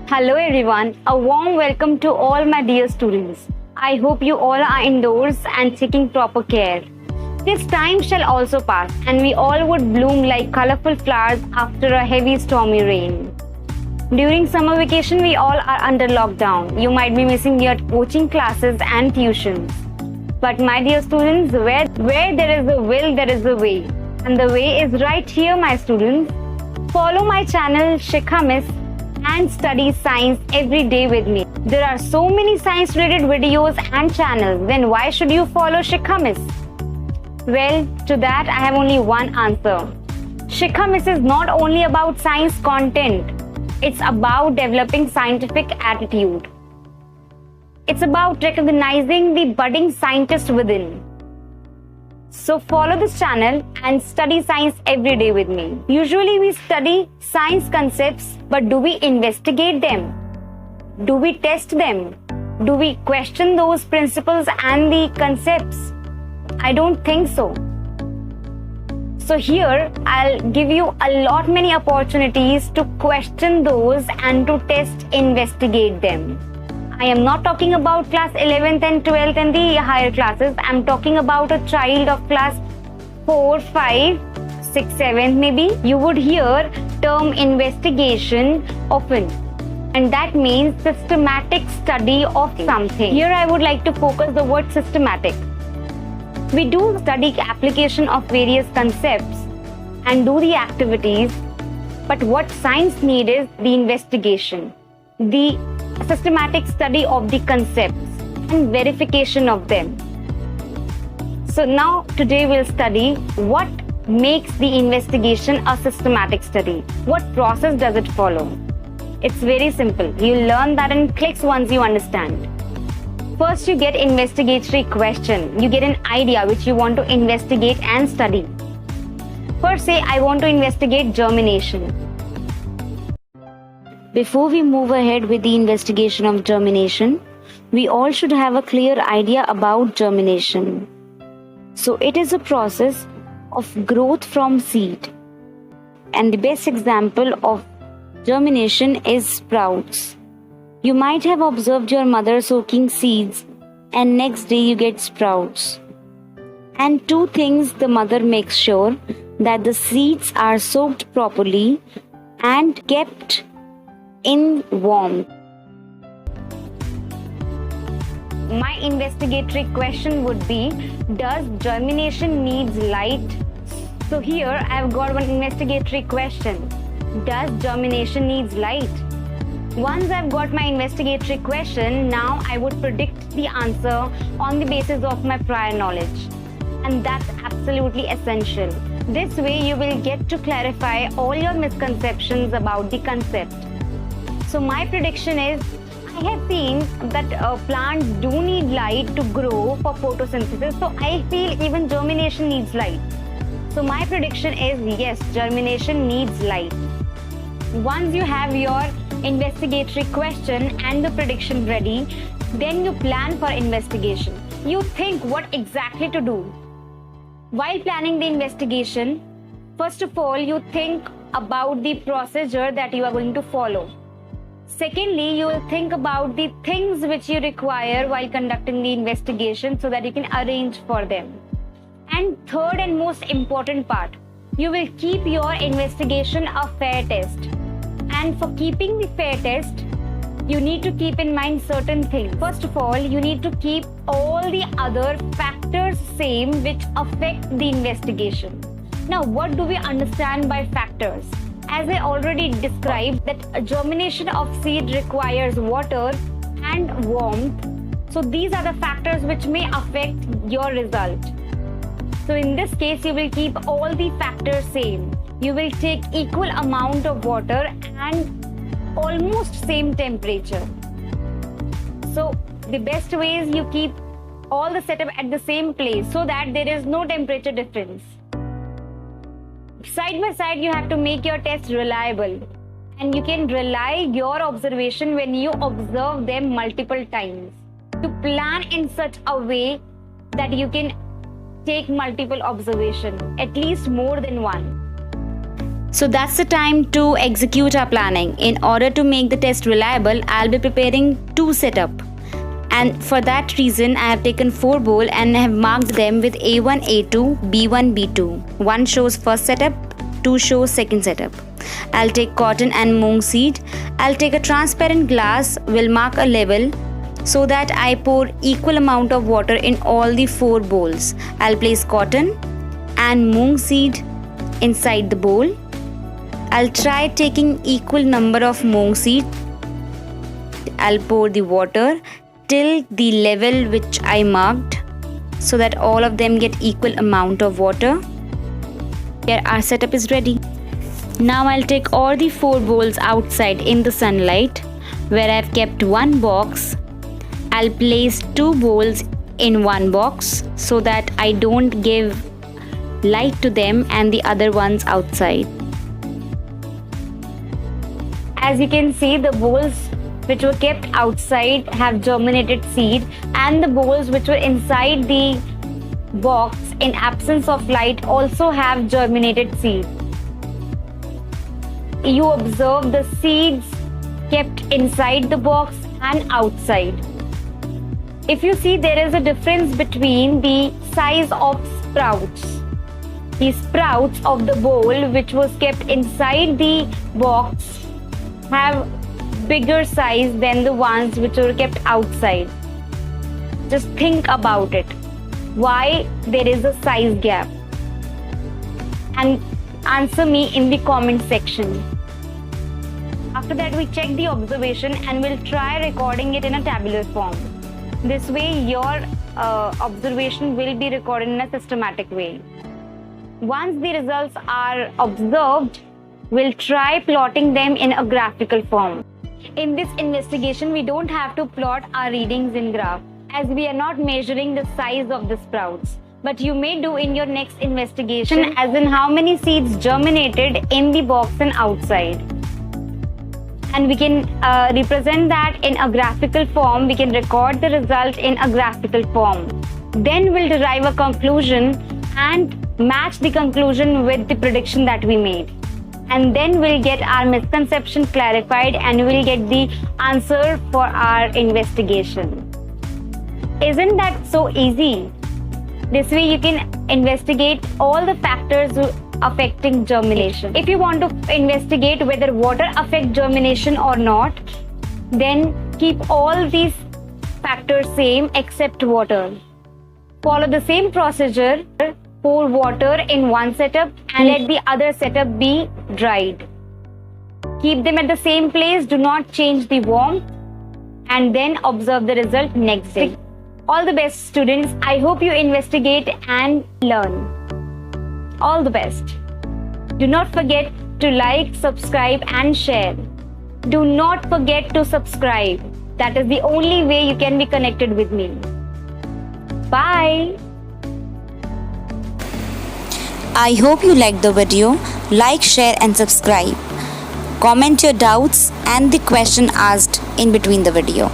Hello everyone, a warm welcome to all my dear students. I hope you all are indoors and taking proper care. This time shall also pass and we all would bloom like colorful flowers after a heavy stormy rain. During summer vacation, we all are under lockdown. You might be missing your coaching classes and tuitions. But my dear students, where there is a will, there is a way. And the way is right here, my students. Follow my channel Shikha Miss and study science every day with me. There are so many science related videos and channels. Then why should you follow Shikha Miss? Well, to that I have only one answer. Shikha Miss is not only about science content. It's about developing scientific attitude. It's about recognizing the budding scientist within. So follow this channel and study science every day with me. Usually we study science concepts, but do we investigate them? Do we test them? Do we question those principles and the concepts? I don't think so. So here I'll give you a lot many opportunities to question those and to test, investigate them. I am not talking about class 11th and 12th and the higher classes. I'm talking about a child of class 4, 5, 6, 7th maybe. You would hear term investigation often. And that means systematic study of something. Here I would like to focus the word systematic. We do study application of various concepts and do the activities. But what science needs is the investigation. The systematic study of the concepts and verification of them. So now today we'll study what makes the investigation a systematic study. What process does it follow? It's very simple. You'll learn that in clicks once you understand. First you get investigatory question. You get an idea which you want to investigate and study. First say I want to investigate germination. Before we move ahead with the investigation of germination, we all should have a clear idea about germination. So it is a process of growth from seed. And the best example of germination is sprouts. You might have observed your mother soaking seeds and next day you get sprouts. And two things the mother makes sure that the seeds are soaked properly and kept in warmth. My investigatory question would be, does germination needs light? So here I've got one investigatory question. Does germination needs light? Once I've got my investigatory question, now I would predict the answer on the basis of my prior knowledge. And that's absolutely essential. This way you will get to clarify all your misconceptions about the concept. So my prediction is, I have seen that plants do need light to grow for photosynthesis. So I feel even germination needs light. So my prediction is yes, germination needs light. Once you have your investigatory question and the prediction ready, then you plan for investigation. You think what exactly to do. While planning the investigation, first of all, you think about the procedure that you are going to follow. Secondly, you will think about the things which you require while conducting the investigation so that you can arrange for them. And third and most important part, you will keep your investigation a fair test. And for keeping the fair test, you need to keep in mind certain things. First of all, you need to keep all the other factors same which affect the investigation. Now, what do we understand by factors? As I already described, that germination of seed requires water and warmth. So these are the factors which may affect your result. So in this case, you will keep all the factors same. You will take equal amount of water and almost same temperature. So the best way is you keep all the setup at the same place so that there is no temperature difference. Side by side, you have to make your test reliable. And you can rely your observation when you observe them multiple times. To plan in such a way that you can take multiple observation, at least more than one. So that's the time to execute our planning. In order to make the test reliable, I'll be preparing 2 setup. And for that reason, I have taken 4 bowl and have marked them with A1, A2, B1, B2. 1 shows first setup, 2 shows second setup. I'll take cotton and moong seed. I'll take a transparent glass, will mark a level so that I pour equal amount of water in all the 4 bowls. I'll place cotton and moong seed inside the bowl. I'll try taking equal number of moong seed. I'll pour the water till the level which I marked so that all of them get equal amount of water. Here our setup is ready. Now I'll take all the 4 bowls outside in the sunlight where I've kept 1 box. I'll place 2 bowls in 1 box so that I don't give light to them and the other ones outside. As you can see, the bowls which were kept outside have germinated seed, and the bowls which were inside the box in absence of light also have germinated seed. You observe the seeds kept inside the box and outside. If you see, there is a difference between the size of sprouts. The sprouts of the bowl which was kept inside the box have bigger size than the ones which were kept outside. Just think about it. Why there is a size gap? And answer me in the comment section. After that, we check the observation and we'll try recording it in a tabular form. This way your observation will be recorded in a systematic way. Once the results are observed, we'll try plotting them in a graphical form. In this investigation, we don't have to plot our readings in graph as we are not measuring the size of the sprouts. But you may do in your next investigation, as in how many seeds germinated in the box and outside. And we can represent that in a graphical form. We can record the result in a graphical form. Then we'll derive a conclusion and match the conclusion with the prediction that we made. And then we'll get our misconception clarified and we'll get the answer for our investigation. Isn't that so easy? This way you can investigate all the factors affecting germination. If you want to investigate whether water affects germination or not, then keep all these factors same except water. Follow the same procedure. Pour water in 1 setup and let the other setup be dried. Keep them at the same place, do not change the warmth, and then observe the result next day. All the best, students. I hope you investigate and learn. All the best. Do not forget to like, subscribe and share. Do not forget to subscribe. That is the only way you can be connected with me. Bye. I hope you liked the video. Like, share and subscribe. Comment your doubts and the question asked in between the video.